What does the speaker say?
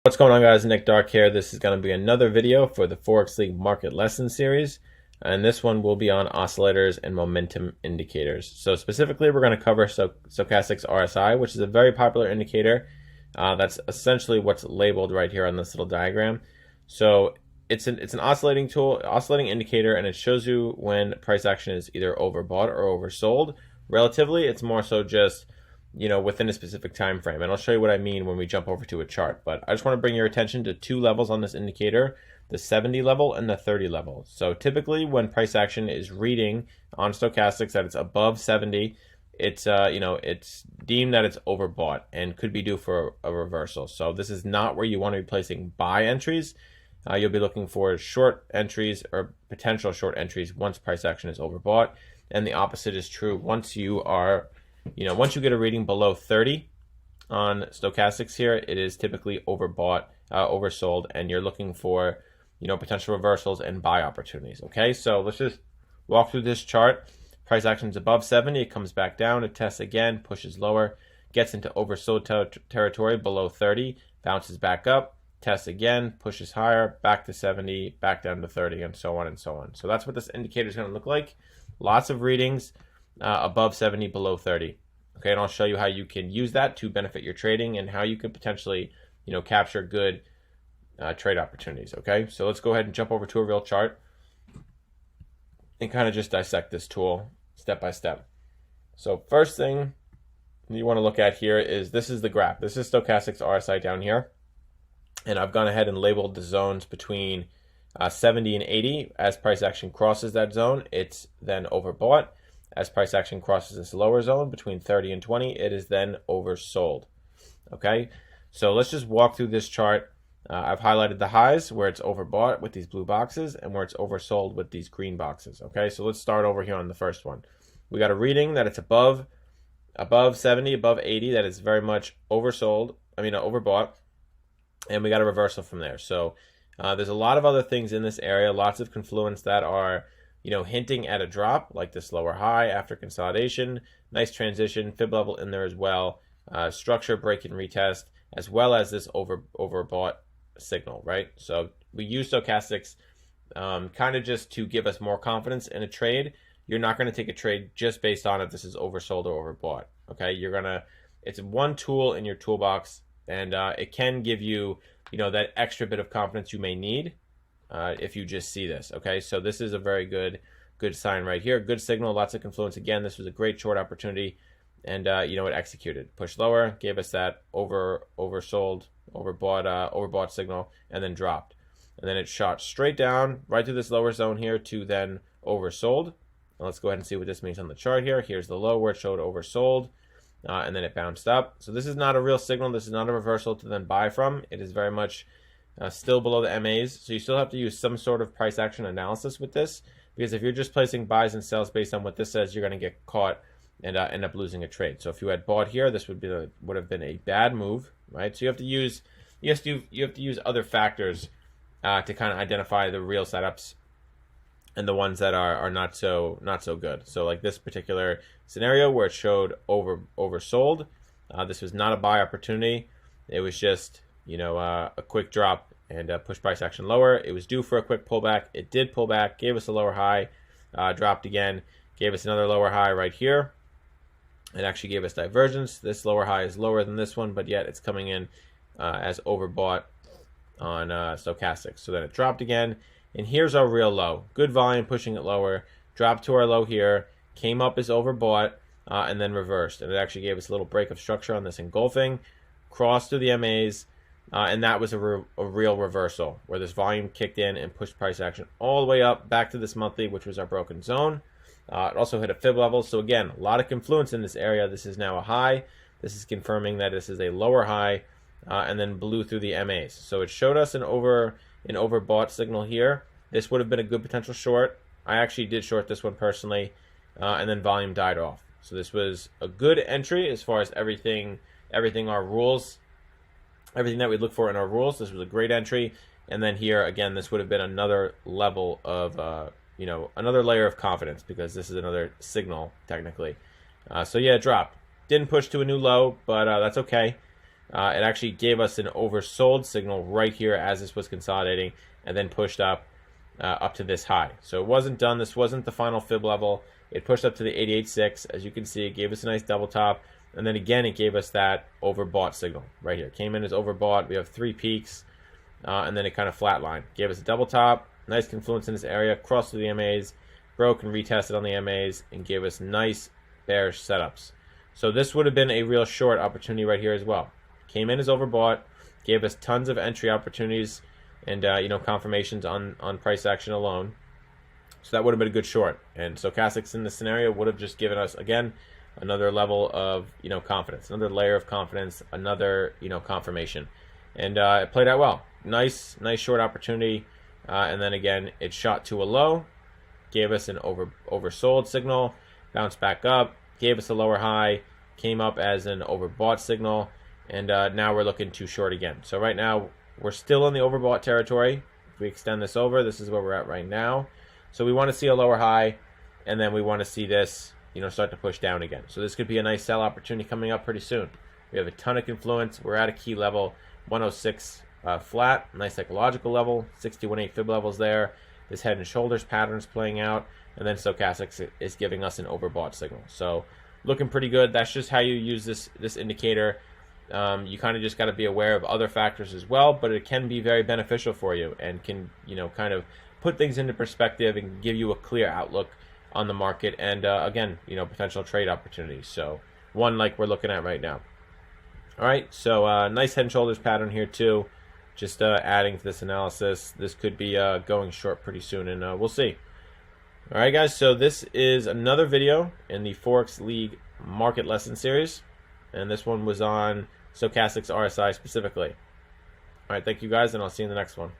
What's going on, guys? Nick Dark here. This is going to be another video for the Forex League Market Lesson Series, and this one will be on oscillators and momentum indicators. So specifically, we're going to cover Stochastics RSI, which is a very popular indicator. That's essentially what's labeled right here on this little diagram. So it's an oscillating tool, oscillating indicator, and it shows you when price action is either overbought or oversold. Relatively, it's more so just within a specific time frame. And I'll show you what I mean when we jump over to a chart. But I just want to bring your attention to two levels on this indicator, the 70 level and the 30 level. So typically when price action is reading on Stochastics that it's above 70, it's it's deemed that it's overbought and could be due for a reversal. So this is not where you want to be placing buy entries. You'll be looking for short entries or potential short entries once price action is overbought. And the opposite is true once you are once you get a reading below 30 on Stochastics here, it is typically overbought, oversold, and you're looking for, potential reversals and buy opportunities. Okay, so let's just walk through this chart. Price action is above 70, it comes back down, it tests again, pushes lower, gets into oversold territory below 30, bounces back up, tests again, pushes higher, back to 70, back down to 30, and so on and so on. So that's what this indicator is going to look like. Lots of readings. Above 70, below 30. Okay, and I'll show you how you can use that to benefit your trading and how you could potentially, capture good trade opportunities. Okay, so let's go ahead and jump over to a real chart and kind of just dissect this tool step by step. So first thing you want to look at here is this is the graph. This is Stochastics RSI down here, and I've gone ahead and labeled the zones between 70 and 80. As price action crosses that zone, it's then overbought. As price action crosses this lower zone between 30 and 20, it is then oversold. Okay, so let's just walk through this chart. I've highlighted the highs where it's overbought with these blue boxes and where it's oversold with these green boxes. Okay, so let's start over here on the first one. We got a reading that it's above 70, above 80, that is very much overbought, and we got a reversal from there. So there's a lot of other things in this area, lots of confluence that are hinting at a drop, like this lower high after consolidation, nice transition, fib level in there as well, structure break and retest, as well as this overbought signal, right? So we use Stochastics kind of just to give us more confidence in a trade. You're not going to take a trade just based on if this is oversold or overbought, okay? It's one tool in your toolbox, and it can give you, that extra bit of confidence you may need. If you just see this, okay? So this is a very good sign right here. Good signal, lots of confluence. Again, this was a great short opportunity, and it executed. Pushed lower, gave us that oversold, overbought signal, and then dropped. And then it shot straight down right through this lower zone here to then oversold. Now let's go ahead and see what this means on the chart here. Here's the low where it showed oversold, and then it bounced up. So this is not a real signal. This is not a reversal to then buy from. It is very much still below the MAs, so you still have to use some sort of price action analysis with this, because if you're just placing buys and sells based on what this says, you're going to get caught and end up losing a trade. So if you had bought here, this would have been a bad move, right? So you have to use other factors to kind of identify the real setups and the ones that are not so good. So like this particular scenario where it showed oversold, this was not a buy opportunity. It was just a quick drop and push price action lower. It was due for a quick pullback. It did pull back, gave us a lower high, dropped again, gave us another lower high right here. It actually gave us divergence. This lower high is lower than this one, but yet it's coming in as overbought on Stochastics. So then it dropped again, and here's our real low. Good volume pushing it lower, dropped to our low here, came up as overbought, and then reversed. And it actually gave us a little break of structure on this engulfing, crossed through the MAs, and that was a real reversal where this volume kicked in and pushed price action all the way up back to this monthly, which was our broken zone. It also hit a fib level. So again, a lot of confluence in this area. This is now a high. This is confirming that this is a lower high, and then blew through the MAs. So it showed us an overbought signal here. This would have been a good potential short. I actually did short this one personally, and then volume died off. So this was a good entry as far as everything our rules, everything that we look for in our rules. This was a great entry. And then here again, this would have been another level of another layer of confidence, because this is another signal technically. So yeah, it dropped, didn't push to a new low, but that's okay. it actually gave us an oversold signal right here as this was consolidating, and then pushed up to this high. So it wasn't done. This wasn't the final fib level. It pushed up to the 88.6. As you can see, it gave us a nice double top, and then again it gave us that overbought signal right here. Came in as overbought. We have 3 peaks, and then it kind of flatlined. Gave us a double top, nice confluence in this area, crossed through the MAs, broke and retested on the MAs, and gave us nice bearish setups. So this would have been a real short opportunity right here as well. Came in as overbought, gave us tons of entry opportunities and confirmations on price action alone. So that would have been a good short. And Stochastics in this scenario would have just given us, again, another level of confidence, another layer of confidence, another confirmation. And it played out well. Nice short opportunity. And then again, it shot to a low, gave us an oversold signal, bounced back up, gave us a lower high, came up as an overbought signal, and now we're looking to short again. So right now we're still in the overbought territory. If we extend this over, this is where we're at right now. So we want to see a lower high, and then we want to see this start to push down again. So this could be a nice sell opportunity coming up pretty soon. We have a ton of confluence. We're at a key level 106 flat, nice psychological level, 61.8 fib levels there. This head and shoulders patterns playing out, and then Stochastics is giving us an overbought signal. So looking pretty good. That's just how you use this indicator. You kind of just got to be aware of other factors as well, but it can be very beneficial for you and can kind of put things into perspective and give you a clear outlook on the market and again potential trade opportunities. So one like we're looking at right now. All right, so nice head and shoulders pattern here too. Just adding to this analysis. This could be going short pretty soon, and we'll see. All right, guys, so this is another video in the Forex League Market Lesson Series, and this one was on Stochastics RSI specifically. All right, thank you guys, and I'll see you in the next one.